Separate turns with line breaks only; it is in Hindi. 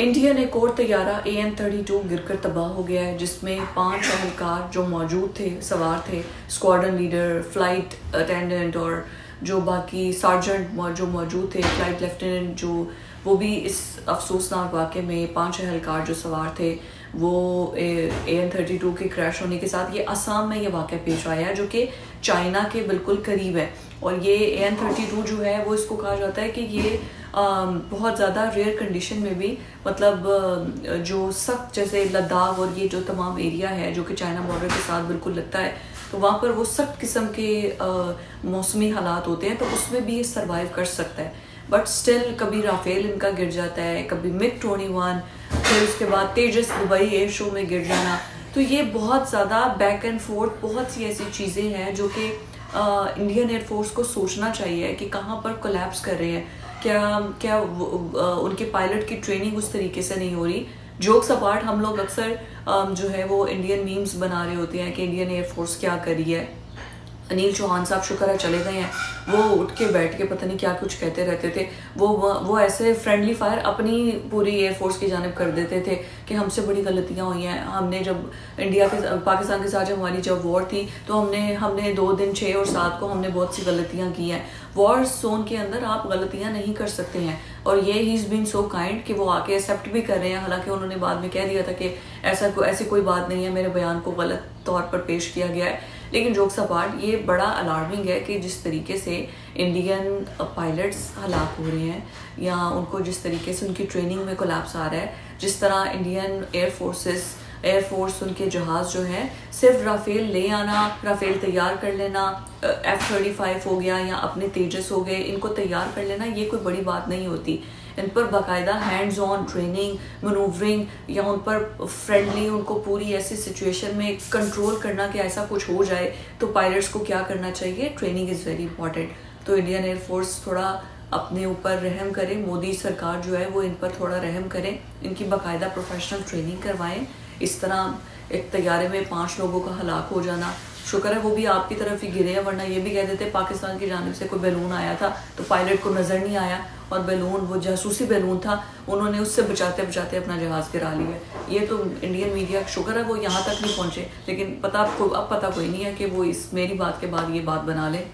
इंडियन एक और तैयारा AN-32 गिरकर तबाह हो गया है, जिसमें 5 अहलकार जो मौजूद थे, सवार थे, स्क्वाड्रन लीडर, फ्लाइट अटेंडेंट और जो बाकी सार्जेंट जो मौजूद थे, फ्लाइट लेफ्टिनेंट जो वो भी इस अफसोसनाक वाक़े में 5 अहलकार जो सवार थे वो AN-32 के क्रैश होने के साथ ये असम में ये वाक़या पेश आया है, जो कि चाइना के बिल्कुल करीब है। और ये AN-32 जो है वो इसको कहा जाता है कि ये बहुत ज़्यादा रेयर कंडीशन में भी मतलब जो सख्त जैसे लद्दाख और ये जो तमाम एरिया है जो कि चाइना बॉर्डर के साथ बिल्कुल लगता है, तो वहाँ पर वो सख्त किस्म के मौसमी हालात होते हैं, तो उसमें भी ये सर्वाइव कर सकता है। बट स्टिल कभी राफेल इनका गिर जाता है, कभी MiG-21, फिर उसके बाद तेजस दुबई एयर शो में गिर जाना। तो ये बहुत ज़्यादा बैक एंड फोर्थ बहुत सी ऐसी चीज़ें हैं जो कि इंडियन एयरफोर्स को सोचना चाहिए कि कहाँ पर कोलैप्स कर रहे हैं, क्या उनके पायलट की ट्रेनिंग उस तरीके से नहीं हो रही। जोक्स अपार्ट, हम लोग अक्सर जो है वो इंडियन मीम्स बना रहे होते हैं कि इंडियन एयरफोर्स क्या करी है। अनिल चौहान साहब शुक्र है चले गए हैं, वो उठ के बैठ के पता नहीं क्या कुछ कहते रहते थे। वो ऐसे फ्रेंडली फायर अपनी पूरी एयरफोर्स की जानिब कर देते थे कि हमसे बड़ी गलतियां हुई हैं। हमने जब पाकिस्तान के साथ जब हमारी जब वॉर थी तो हमने 2 दिन 6 और 7 को हमने बहुत सी गलतियां की हैं। वॉर जोन के अंदर आप गलतियां नहीं कर सकते हैं, और ये ही इज़ बीन सो काइंड कि वो आके एक्सेप्ट भी कर रहे हैं। हालांकि उन्होंने बाद में कह दिया था कि ऐसी कोई बात नहीं है, मेरे बयान को गलत तौर पर पेश किया गया है। लेकिन जोक्स अपार्ट, ये बड़ा अलार्मिंग है कि जिस तरीके से इंडियन पायलट्स हलाक हो रहे हैं या उनको जिस तरीके से उनकी ट्रेनिंग में कोलैप्स आ रहा है, जिस तरह इंडियन एयरफोर्स उनके जहाज़ जो हैं सिर्फ राफेल ले आना, राफेल तैयार कर लेना, F-35 हो गया या अपने तेजस हो गए, इनको तैयार कर लेना ये कोई बड़ी बात नहीं होती। इन पर बाकायदा हैंड्स ऑन ट्रेनिंग, मनूवरिंग या उन पर फ्रेंडली उनको पूरी ऐसी सिचुएशन में कंट्रोल करना कि ऐसा कुछ हो जाए तो पायलट्स को क्या करना चाहिए। Training is very important. तो इंडियन एयरफोर्स थोड़ा अपने ऊपर रहम करें, मोदी सरकार जो है वो इन पर थोड़ा रहम करें, इनकी बाकायदा प्रोफेशनल ट्रेनिंग करवाएं। इस तरह एक तैयारे में 5 लोगों का हलाक हो जाना, शुक्र है वो भी आपकी तरफ ही गिरे हैं, वरना ये भी कह देते पाकिस्तान की जानिब से कोई बैलून आया था तो पायलट को नज़र नहीं आया और बैलून वो जासूसी बैलून था, उन्होंने उससे बचाते बचाते अपना जहाज़ गिरा लिया। ये तो इंडियन मीडिया शुक्र है वो यहाँ तक नहीं पहुँचे, लेकिन अब पता कोई नहीं है कि वो इस मेरी बात के बाद ये बात बना ले।